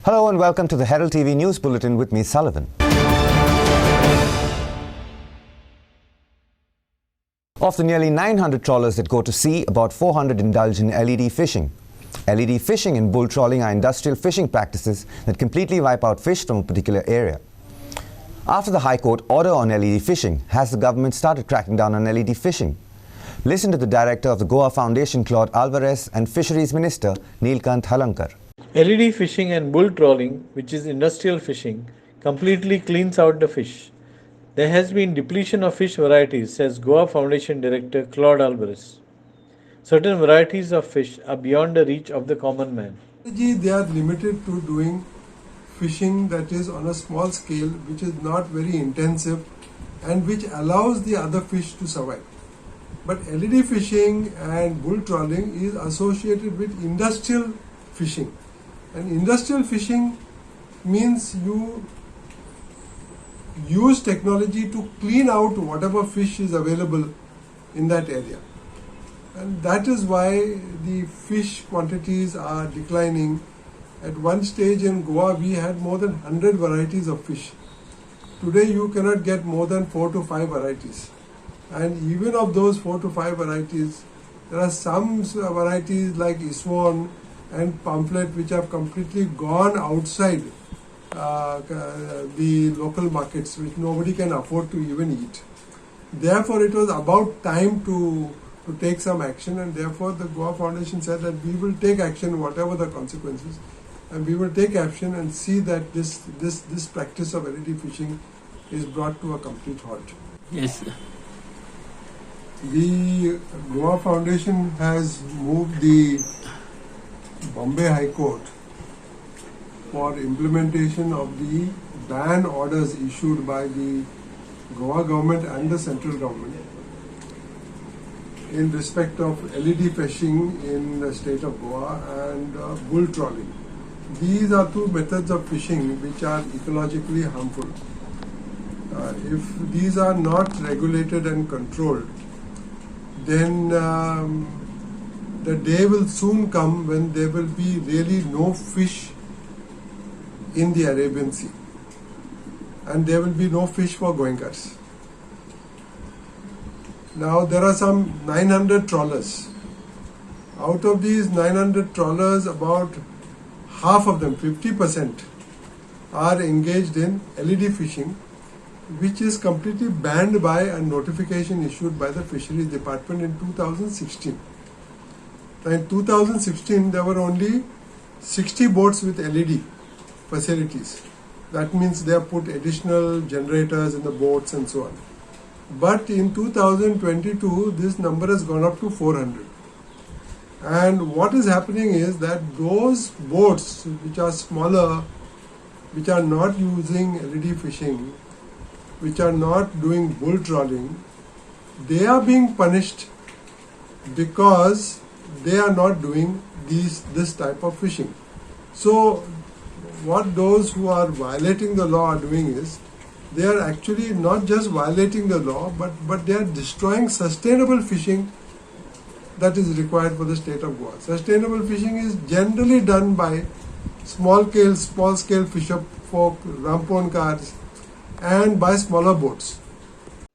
Hello and welcome to the Herald TV News Bulletin with me, Sullivan. Of the nearly 900 trawlers that go to sea, about 400 indulge in LED fishing. LED fishing and bull trawling are industrial fishing practices that completely wipe out fish from a particular area. After the High Court order on LED fishing, has the government started cracking down on LED fishing? Listen to the director of the Goa Foundation, Claude Alvarez, and Fisheries Minister, Neelkant Halankar. LED fishing and bull trawling, which is industrial fishing, completely cleans out the fish. There has been depletion of fish varieties, says Goa Foundation Director Claude Alvarez. Certain varieties of fish are beyond the reach of the common man. They are limited to doing fishing that is on a small scale, which is not very intensive and which allows the other fish to survive. But LED fishing and bull trawling is associated with industrial fishing. And industrial fishing means you use technology to clean out whatever fish is available in that area. And that is why the fish quantities are declining. At one stage in Goa, we had more than 100 varieties of fish. Today, you cannot get more than 4 to 5 varieties. And even of those 4 to 5 varieties, there are some varieties like Iswan and Pamphlet which have completely gone outside the local markets, which nobody can afford to even eat. Therefore, it was about time to take some action, and therefore the Goa Foundation said that we will take action whatever the consequences, and we will take action and see that this practice of LED fishing is brought to a complete halt. Yes. The Goa Foundation has moved the Bombay High Court for implementation of the ban orders issued by the Goa government and the central government in respect of LED fishing in the state of Goa and bull trawling. These are two methods of fishing which are ecologically harmful. If these are not regulated and controlled, then the day will soon come when there will be really no fish in the Arabian Sea, and there will be no fish for Goenkars. Now there are some 900 trawlers. Out of these 900 trawlers, about half of them, 50%, are engaged in LED fishing, which is completely banned by a notification issued by the Fisheries Department in 2016. In 2016, there were only 60 boats with LED facilities. That means they have put additional generators in the boats and so on. But in 2022, this number has gone up to 400. And what is happening is that those boats which are smaller, which are not using LED fishing, which are not doing bull trawling, they are being punished because they are not doing this type of fishing. So what those who are violating the law are doing is, they are actually not just violating the law, but they are destroying sustainable fishing that is required for the state of Goa. Sustainable fishing is generally done by small scale fisher folk, ramponkars, and by smaller boats.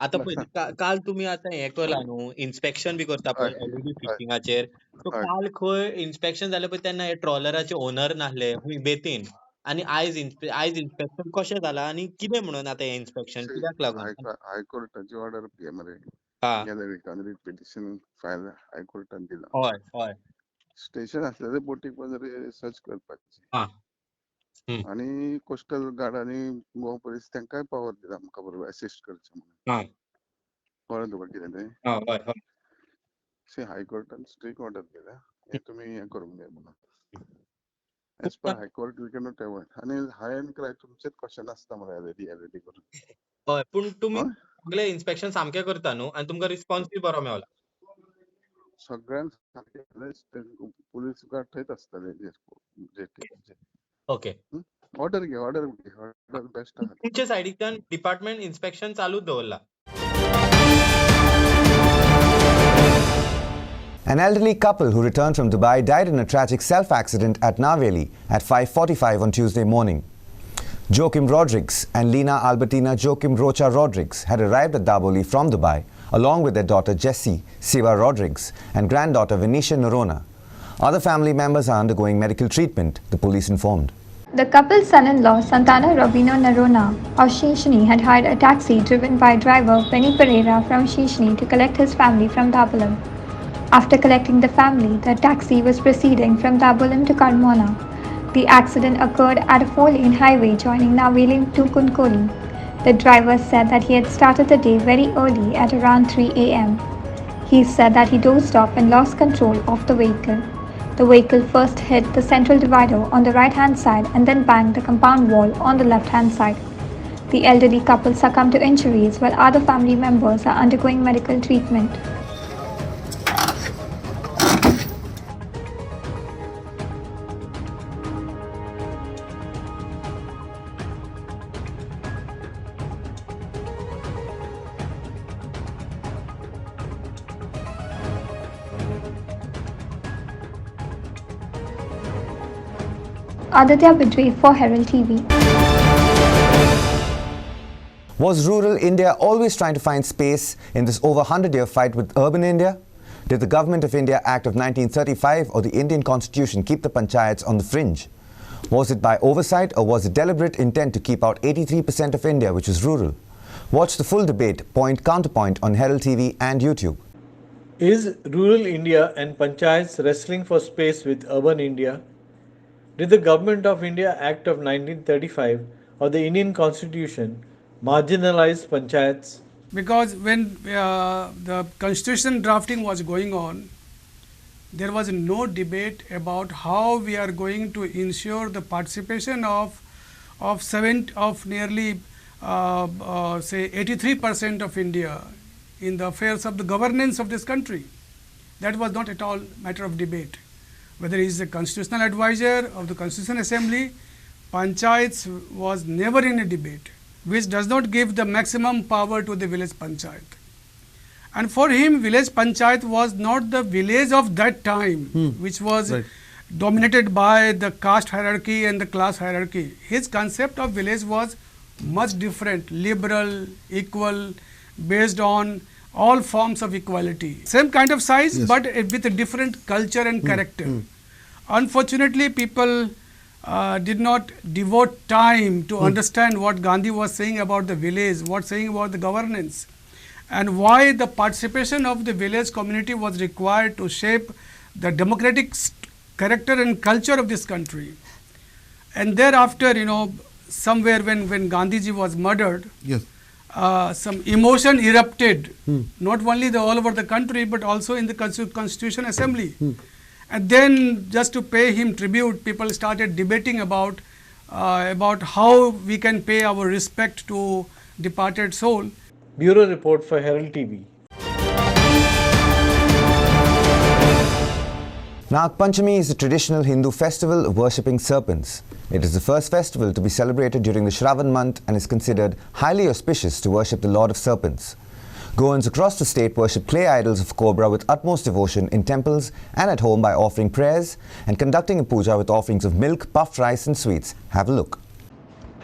आता पळय काल तुम्ही आता हे केला न्हू inspection B करता पळय LED फिशिंगाचेर सो काल खंय इन्स्पेक्शन जालें पळय तेन्ना हे ट्रॉलराचे ओनर नासले खूंय बेतीन आनी आयज इन्स्पेक्शन कशें जालां आनी कितें म्हणून आता हे इन्स्पेक्शन कित्याक लागून हायकोर्टाची ऑर्डर पी मरे हा गेल्या विकान रिट पिटिशन फायल हायकोर्टान दिला हय हय स्टेशन असलेले बोटीक वचून सर्च करपाची हा आणि कोस्टल गार्डांनी गोवा पुलीस तांकांय पावर दिला आमकां बरोबर असिस्ट करचे म्हणून हा कळ्ळें तुका कितें तें हय हय से हायकोर्टान स्ट्रिक्ट ऑर्डर दिला हे तुम्ही हे करूंक जाय म्हणून as per high court we cannot avoid आणि हाय एंड क्राय तुमचेच क्वेश्चन आसता मरे एलईडी करून हय पूण तुम्ही सगळे इन्स्पेक्शन सामके करता न्हू आनी तुमकां रिस्पॉन्स बी बरो मेवला सगळ्यांक पुलीस गार्ड थंयच आसतले ओके ऑर्डर बेस्ट आहा तुमचे सायडीच्यान डिपार्टमेंट इन्स्पेक्शन चालूच दवरला. An elderly couple who returned from Dubai died in a tragic self-accident at Naveli at 5:45 on Tuesday morning. Joachim Rodrigues and Lina Albertina Joachim Rocha Rodrigues had arrived at Daboli from Dubai, along with their daughter Jessie Siva Rodrigues and granddaughter Venetia Norona. Other family members are undergoing medical treatment, the police informed. The couple's son-in-law, Santana Robino Narona of Shishni, had hired a taxi driven by driver Benny Pereira from Shishni to collect his family from Dabolim. After collecting the family, the taxi was proceeding from Dabolim to Carmona. The accident occurred at a 4-lane highway joining Naveli to Kunkoli. The driver said that he had started the day very early at around 3 a.m. He said that he dozed off and lost control of the vehicle. The vehicle first hit the central divider on the right-hand side and then banged the compound wall on the left-hand side. The elderly couple succumbed to injuries while other family members are undergoing medical treatment. Aditya Bidre for Herald TV. Was rural India always trying to find space in this over 100-year fight with urban India? Did the Government of India Act of 1935 or the Indian Constitution keep the panchayats on the fringe? Was it by oversight or was it deliberate intent to keep out 83% of India, which was rural? Watch the full debate, point counterpoint on Herald TV and YouTube. Is rural India and panchayats wrestling for space with urban India? Did the Government of India Act of 1935 or the Indian Constitution marginalize panchayats? Because when the constitution drafting was going on, there was no debate about how we are going to ensure the participation of nearly say 83% of India in the affairs of the governance of this country. That was not at all matter of debate. Whether he is a constitutional advisor of the Constitution Assembly, panchayats was never in a debate, which does not give the maximum power to the village panchayat. And for him, village panchayat was not the village of that time, which was dominated by the caste hierarchy and the class hierarchy. His concept of village was much different, liberal, equal, based on all forms of equality. Same kind of size, but with a different culture and character. Unfortunately, people did not devote time to understand what Gandhi was saying about the village, what saying about the governance, and why the participation of the village community was required to shape the democratic character and culture of this country. And thereafter, somewhere when Gandhiji was murdered, some emotion erupted, not only all over the country, but also in the Constitution Assembly. And then, just to pay him tribute, people started debating about how we can pay our respect to departed soul. Bureau Report for Herald TV. Nag Panchami is a traditional Hindu festival of worshipping serpents. It is the first festival to be celebrated during the Shravan month and is considered highly auspicious to worship the Lord of Serpents. Goans across the state worship clay idols of cobra with utmost devotion in temples and at home by offering prayers and conducting a puja with offerings of milk, puffed rice and sweets. Have a look.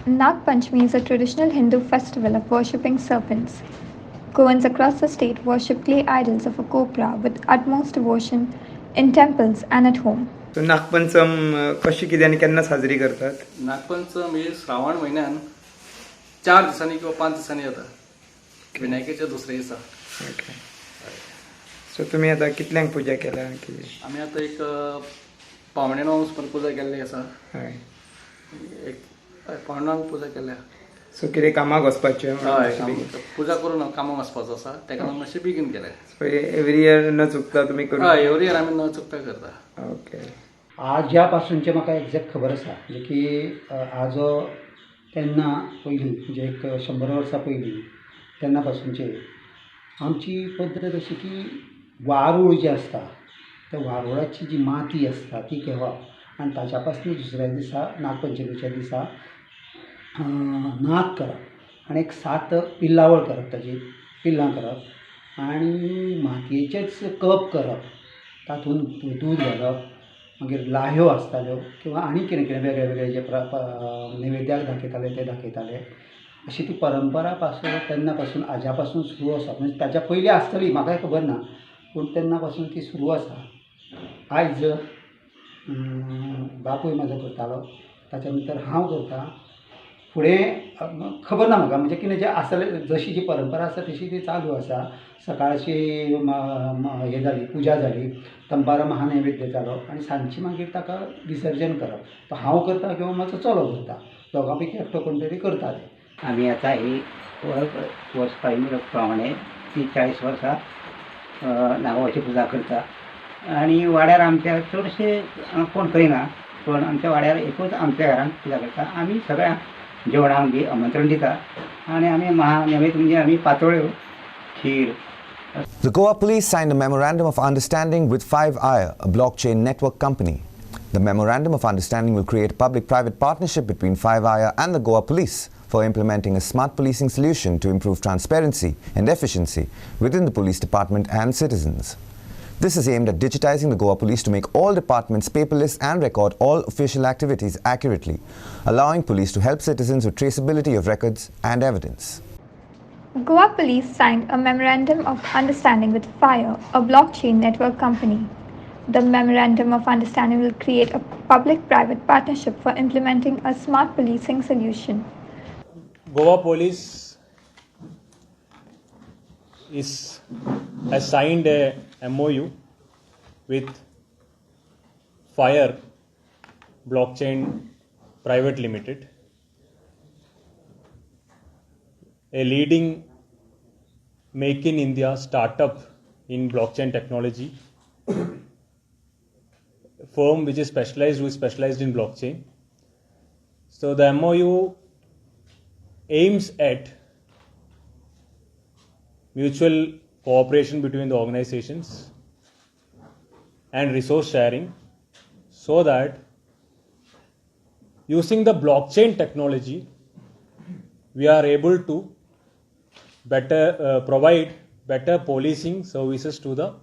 Nag Panchami is a traditional Hindu festival of worshipping serpents. Goans across the state worship clay idols of a cobra with utmost devotion in temples and at home. So Nagpancham कशी किती आणि केन्ना साजरी करतात? नागपंचम ही श्रावण महिन्यान 4 दिसांनी किंवा 5 दिसांनी येता. विनायकाच्या दुसऱ्या दिसा. ओके. सो तुम्ही आता कितल्यांक पूजा केला की? आम्ही आता एक पावणेणव पूजा केल्ली आसा. हय. एक पावणांक पूजा केल्या. सो कितें कामाक वचपाचें? हय. पूजा करून कामाक वचपाचो आसा. तेका लागून मातशें बेगीन केलें. सो एवरी इयर न चुकता तुम्ही करू? हय, एवरी इयर आमी न चुकता करता. ओके. आज ज्या पासूनचे म्हाका एक्झॅक्ट खबर आसा म्हणजे की आजो तेन्ना पयलीं म्हणजे एक 100 वर्सां पयलीं तेन्ना पासूनचे आमची पद्दत अशी की वारूळ जे आसता त्या वारुळाची जी माती आसता ती घेवप आनी ताच्या पासून दुसऱ्या दिसा नागपंचमीच्या दिसा नाग करप आनी एक 7 पिल्लावळ करप ताची पिल्लां करप आनी मातयेचेच कप करप तातूंत दूद घालप, मागीर लाह्यो आसताल्यो किंवा आनी कितें कितें वेगळे वेगळे जे नैवेद्याक दाखयताले ते दाखयताले. अशी ती परंपरा पासून तेन्ना पासून आज्या पासून सुरू आसा. म्हणजे ताच्या पयलीं आसतली म्हाकाय खबर ना, पूण तेन्ना पासून ती सुरू आसा. आयज बापूय म्हाजो करतालो, ताच्या नंतर हांव करतां. फुडें खबर ना म्हाका, म्हणजे कितें जें आसतलें, जशी जी परंपरा आसा तशी ती चालू आसा. सकाळची हें जाली, पुजा जाली, दनपारां महानैवेद्य जालो आनी सांजची मागीर ताका विसर्जन करप. तो हांव करतां किंवा म्हजो चलो करता, दोगां पैकी एकटो कोण तरी करताले. आमी आतां ही वर्स प्रमाणे 40 वर्सां नागोबाची पुजा करता. आनी वाड्यार आमच्या चडशे कोण करिना, पण आमच्या वाड्यार एकूच आमच्या घरान पुजा करता. आमी सगळ्यांक जेवणाक बी आमंत्रण दिता आनी आमी महानैवेद्य म्हणजे आमी पातोळ्यो, खीर. The Goa police signed a memorandum of understanding with 5IRE, a blockchain network company. The memorandum of understanding will create a public-private partnership between 5IRE and the Goa police for implementing a smart policing solution to improve transparency and efficiency within the police department and citizens. This is aimed at digitizing the Goa police to make all departments paperless and record all official activities accurately, allowing police to help citizens with traceability of records and evidence. Goa Police signed a memorandum of understanding with FIRE, a blockchain network company. The memorandum of understanding will create a public-private partnership for implementing a smart policing solution. Goa Police has signed a MOU with FIRE Blockchain Private Limited, a leading Make in India startup in blockchain technology, firm which is specialized in blockchain. So the MOU aims at mutual cooperation between the organizations and resource sharing, so that using the blockchain technology we are able to provide better policing services to the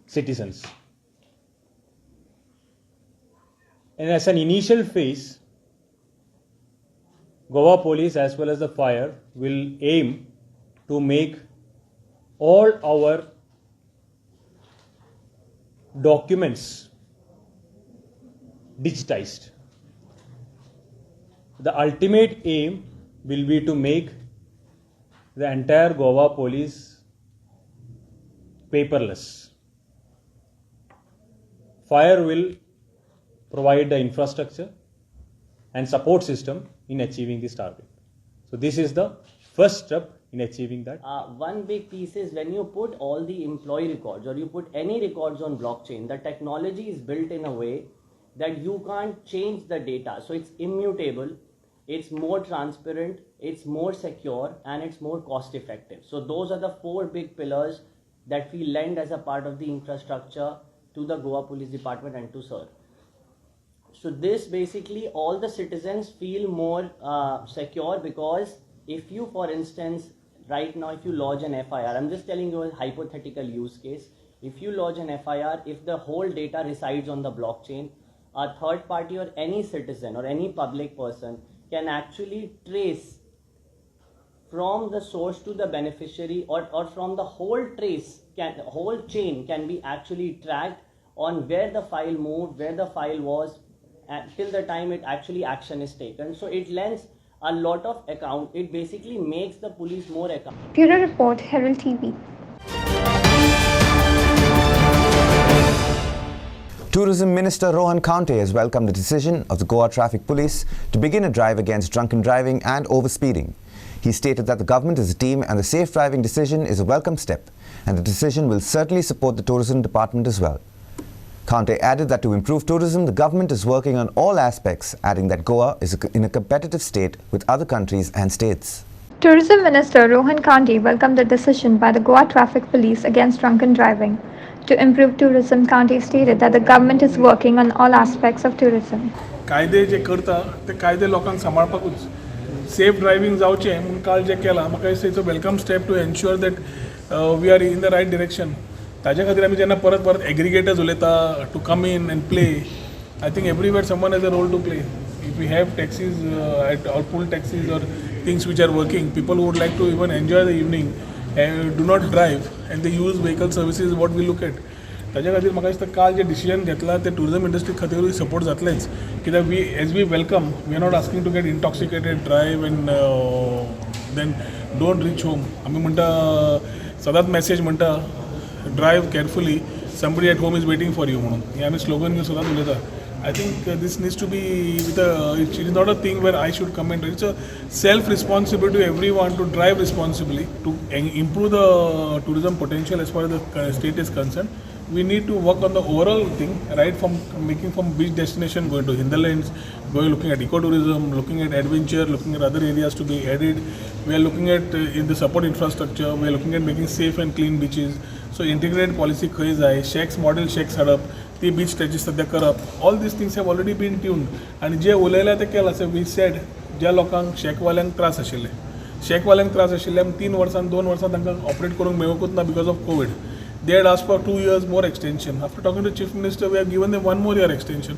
citizens. And as an initial phase, Goa Police as well as the FIRE will aim to make all our documents digitized. The ultimate aim will be to make the entire Goa Police paperless. FIRE will provide the infrastructure and support system in achieving this target. So this is the first step in achieving that. One big piece is when you put all the employee records or you put any records on blockchain, the technology is built in a way that you can't change the data. So it's immutable, it's more transparent, it's more secure, and it's more cost effective. So those are the 4 big pillars that we lend as a part of the infrastructure to the Goa Police Department and to SIR. So this basically all the citizens feel more secure, because if you, for instance, right now if you lodge an FIR, I'm just telling you a hypothetical use case, if you lodge an FIR, if the whole data resides on the blockchain, a third party or any citizen or any public person can actually trace from the source to the beneficiary, or from the whole whole chain can be actually tracked on where the file moved, where the file was, till the time it actually action is taken. So it lends a lot of account. It basically makes the police more accountable. Bureau Report, Herald TV. Tourism Minister Rohan Kaunte has welcomed the decision of the Goa Traffic Police to begin a drive against drunken driving and overspeeding. He stated that the government is a team and the safe driving decision is a welcome step, and the decision will certainly support the tourism department as well. Kaunte added that to improve tourism, the government is working on all aspects, adding that Goa is in a competitive state with other countries and states. Tourism Minister Rohan Kaunte welcomed the decision by the Goa Traffic Police against drunken driving. To improve tourism, Kaunte stated that the government is working on all aspects of tourism. कायदे जे करता ते कायदे लोकांक सांबाळपाकूच safe driving जावचें म्हणून काल जे केलां म्हाका दिसता it's a welcome step to ensure that we are in the right direction ताज्या खातीर आमी जेन्ना परत परत एग्रिगेटर्स उलयता to come in and play I think everywhere someone has a role to play if we have taxis or pull taxis or things which are working, people would like to even enjoy the evening and do not drive and they use vehicle services what we look at. ताज्या खातीर म्हाका दिसता काल जे decision घेतला ते tourism industry खातीरूय support जातलेंच कित्याक we welcome we are not asking to get intoxicated drive and then don't reach home. आमी म्हणटा सदांच मॅसेज म्हणटा drive carefully somebody at home is waiting for you म्हणून हे आमी स्लोगन घेवन सदांच उलयता. I think this needs to be it is not a thing where I should comment. It's a self-responsibility to everyone to drive responsibly to improve the tourism potential as far as the state is concerned. We need to work on the overall thing, right from making from beach destination, going to hinterlands, looking at ecotourism, looking at adventure, looking at other areas to be added. We are looking at in the support infrastructure. We are looking at making safe and clean beaches. So integrated policy खंय जाय, shacks model shacks हाडप, ती बीच stretches सद्या करप. All these things have already been tuned आनी जे उलयल्या ते केलां. सो वी सेड ज्या लोकांक शॅकवाल्यांक त्रास आशिल्ले, शॅकवाल्यांक त्रास आशिल्ले 2 वर्सां तांकां ऑपरेट करूंक मेळूंकूच ना because of Covid. They had asked for 2 years more extension. After talking to Chief Minister, we have given them 1 more year extension.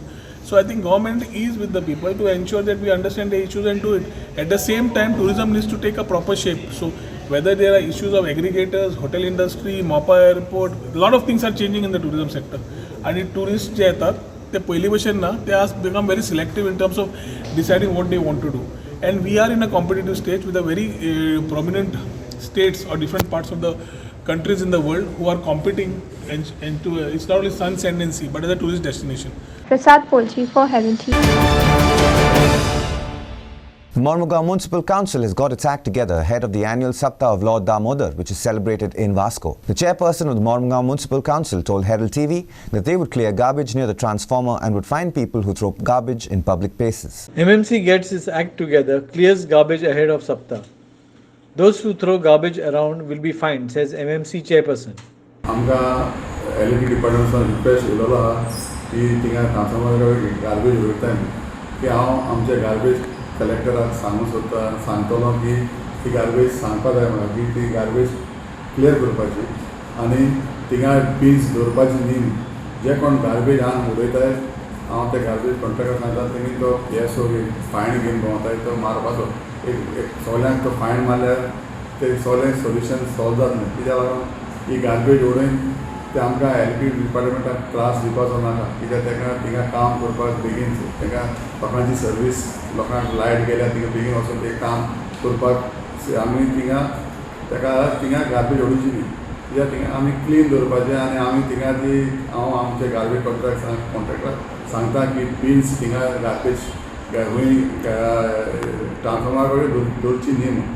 So I think government is with the people to ensure that we understand the issues and do it. At the same time, tourism needs to take a proper shape. So whether there are issues of aggregators, hotel industry, Mopa airport, a lot of things are changing in the tourism sector. And tourists जे येतात ते पयलीं भशेन ना, they have become very selective in terms of deciding what they want to do. And we are in a competitive stage with a very prominent states or different parts of the countries in the world who are competing and to it's not only sun, sand and sea but as a tourist destination. Prasad Polchi for Herald TV. The Mormugao Municipal Council has got its act together ahead of the annual Saptah of Lord Damodar, which is celebrated in Vasco. The chairperson of the Mormugao Municipal Council told Herald TV that they would clear garbage near the transformer and would find people who throw garbage in public places. MMC gets its act together, clears garbage ahead of Saptah. Those who throw garbage around will be fined, says MMC chairperson. आमकां LED डिपार्टमेंटान request उलयलो आहा की थिंगा transformer garbage उडयता की हांव आमचे garbage कलेक्टराक सांगूंक सोदता सांगतलो की ती गार्बेज सांगपा जाय म्हाका की ती गार्बेज क्लियर करपाची आनी थिंगा बिन्स दवरपाची न्ही. जे कोण गार्बेज हांगा उडयताय हांव ते गार्बेज कॉन्ट्रॅक्टर सांगता तेणी तो येसो फायन घेवन भोंवताय तो मारपाचो. एक सगळ्यांक तो फायन मारल्यार ते सगळें सोल्युशन सॉल्व जाता न्ही. कित्याक लागून ही गार्बेज उडोवन ते आमकां एलपी डिपार्टमेंटाक त्रास दिवपाचो नाका. कित्याक ताका थिंगा काम करपाक बेगीन ताका लोकांची सर्वीस लोकांक लायट गेल्यार थिंगा बेगीन वचून ते काम करपाक आमी थिंगा ताका थिंगा गार्बेज उडोवची न्ही. कित्याक थिंगा आमी क्लीन दवरपाचें आनी आमी थिंगा ती हांव आमचे गार्बेज कॉन्ट्रॅक्टराक सांगता की बिन्स थिंगा गार्बेज हूंय ट्रान्सफॉर्मरा कडेन दवरची न्ही म्हणून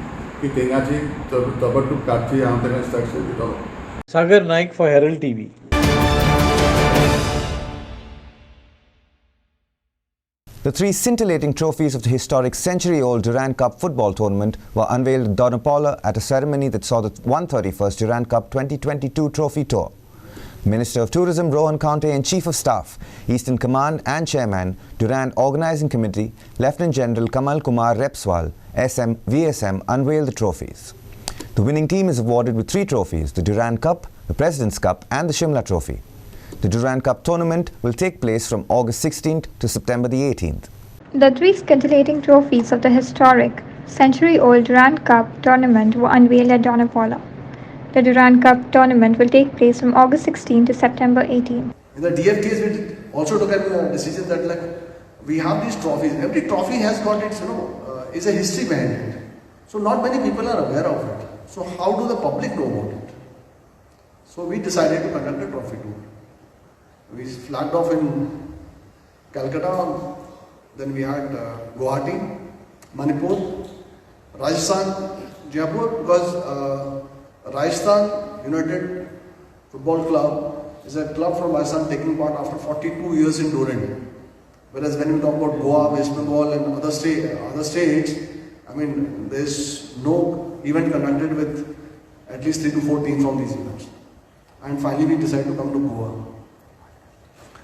की थिंगाची तबडटूब काडची. हांव ताका इंस्ट्रक्शन दितलो. Sagar Naik for Herald TV. The 3 scintillating trophies of the historic century-old Durand Cup football tournament were unveiled at Donapaula at a ceremony that saw the 131st Durand Cup 2022 trophy tour. Minister of Tourism Rohan Kaunte and Chief of Staff, Eastern Command and Chairman, Durand Organising Committee, Lieutenant General Kamal Kumar Repswal, SM, VSM unveiled the trophies. The winning team is awarded with 3 trophies, the Durand Cup, the President's Cup and the Shimla Trophy. The Durand Cup tournament will take place from August 16th to September the 18th. The 3 scintillating trophies of the historic, century-old Durand Cup tournament were unveiled at Donapaula. The Durand Cup tournament will take place from August 16 to September 18. In the DFTs, we also took a decision that we have these trophies. Every trophy has got its, is a history behind it. So not many people are aware of it. So how do the public know about it? So we decided to conduct a trophy tour. We flagged off in Calcutta, then we had Guwahati, Manipur, Rajasthan, Jaipur, because Rajasthan United Football Club is a club from Rajasthan taking part after 42 years in Durand. Whereas when we talk about Goa, West Bengal and other states, I mean, there is no event conducted with at least 3 to 4 teams from these events. And finally we decided to come to Goa.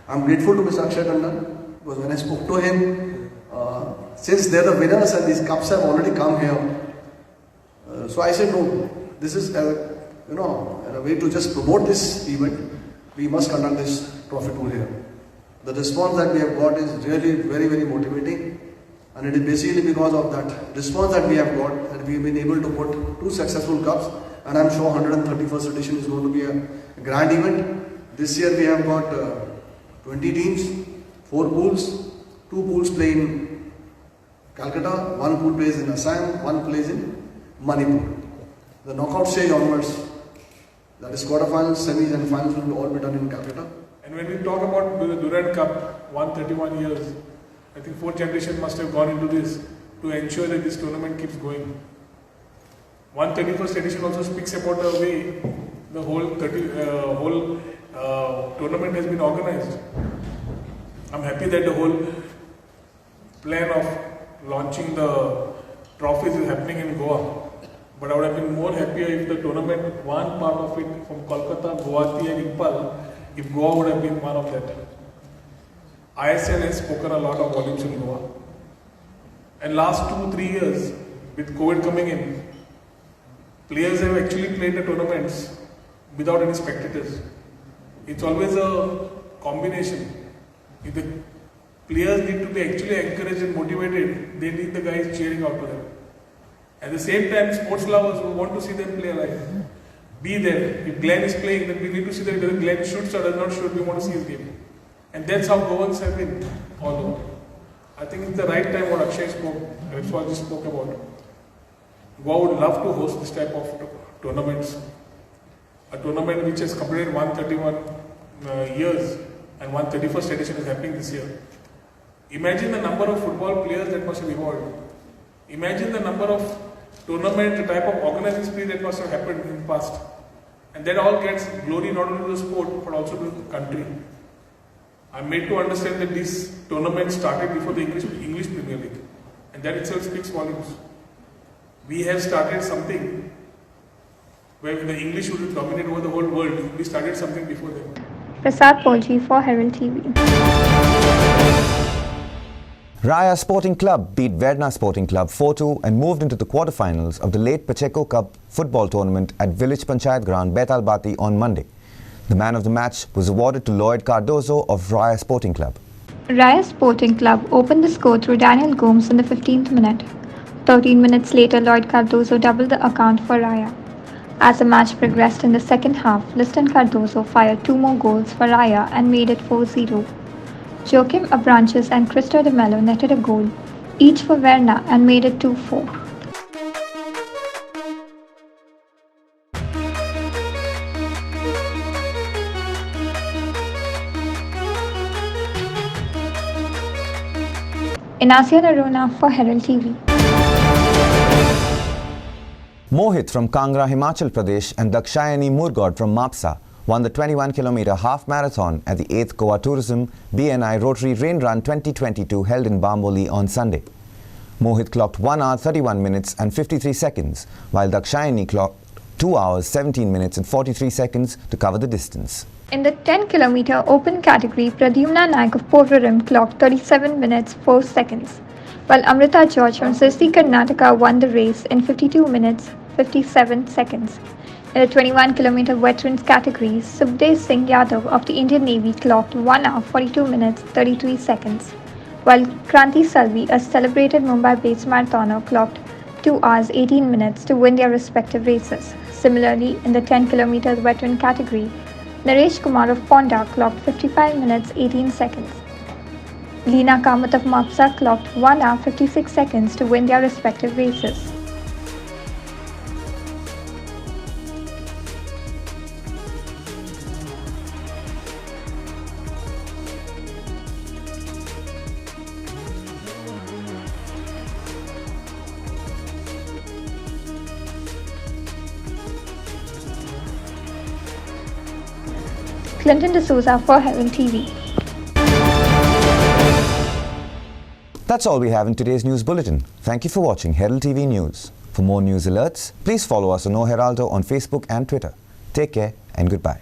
I'm grateful to Mr. Akshay Tandon because when I spoke to him, since they're the winners and these cups have already come here, so I said no, this is a in a way to just promote this event, we must conduct this trophy tour here. The response that we have got is really very, very motivating, and it is basically because of that response that we have got that we have been able to put 2 successful cups, and I'm sure 131st edition is going to be a grand event. This year we have got 20 teams, 4 pools, 2 pools play in Calcutta, 1 pool plays in Assam, 1 plays in Manipur. The knockout stage onwards, that is quarterfinals, semis and finals will all be done in Calcutta. And when we talk about the Durand Cup, 131 years, I think 4th generation must have gone into this to ensure that this tournament keeps going. 131st edition also speaks about the way the whole tournament has been organized. I'm happy that the whole plan of launching the trophies is happening in Goa. But I would have been more happier if the tournament, one part of it from Kolkata, Guwahati and Impal, if Goa would have been one of that. ISL has spoken a lot of volumes in Goa. And last 2-3 years, with COVID coming in, players have actually played the tournaments without any spectators. It's always a combination. If the players need to be actually encouraged and motivated, they need the guys cheering out to them. At the same time, sports lovers who want to see them play live, be there. If Glenn is playing, then we need to see that whether Glenn shoots or does not shoot, we want to see his game. And that's how Goans have been all over. I think it's the right time what Akshay spoke, Ripswal just spoke about. Goa would love to host this type of tournaments. A tournament which has completed 131 years and 131st edition is happening this year. Imagine the number of football players that must have evolved. Imagine the number of tournament, the type of organizing spree that must have happened in the past. And that all gets glory not only to the sport but also to the country. I'm made to understand that this tournament started before the English Premier League. And that itself speaks volumes. We have started something where the English would dominate over the whole world. We started something before them. Prasad Polji for Herald TV. Raya Sporting Club beat Verna Sporting Club 4-2 and moved into the quarterfinals of the late Pacheco Cup football tournament at Village Panchayat Ground, Betalbati on Monday. The man of the match was awarded to Lloyd Cardozo of Raya Sporting Club. Raya Sporting Club opened the score through Daniel Gomes in the 15th minute. 13 minutes later, Lloyd Cardozo doubled the account for Raya. As the match progressed in the second half, Liston Cardozo fired 2 more goals for Raya and made it 4-0. Joachim Abranches and Cristo de Mello netted a goal, each for Verna, and made it 2-4. Inasia Narona for Herald TV. Mohit from Kangra, Himachal Pradesh and Dakshayani Murgod from Mapsa won the 21-kilometer half marathon at the 8th Goa Tourism BNI Rotary Rain Run 2022 held in Bamboli on Sunday. Mohit clocked 1 hour 31 minutes and 53 seconds, while Dakshayani clocked 2 hours 17 minutes and 43 seconds to cover the distance. In the 10-kilometer open category, Pradyumna Naik of Porvorim clocked 37 minutes 4 seconds, while Amrita George from Sirsi, Karnataka won the race in 52 minutes 57 seconds. In the 21-kilometer veterans category, Subhdev Singh Yadav of the Indian Navy clocked 1 hour 42 minutes 33 seconds, while Kranti Salvi, a celebrated Mumbai-based marathoner, clocked 2 hours 18 minutes to win their respective races. Similarly, in the 10-kilometer veteran category, Naresh Kumar of Ponda clocked 55 minutes 18 seconds. Leena Kamath of Mapsa clocked 1 hour 56 seconds to win their respective races. Clinton D'Souza for Herald TV. That's all we have in today's news bulletin. Thank you for watching Herald TV News. For more news alerts, please follow us on O Heraldo on Facebook and Twitter. Take care and goodbye.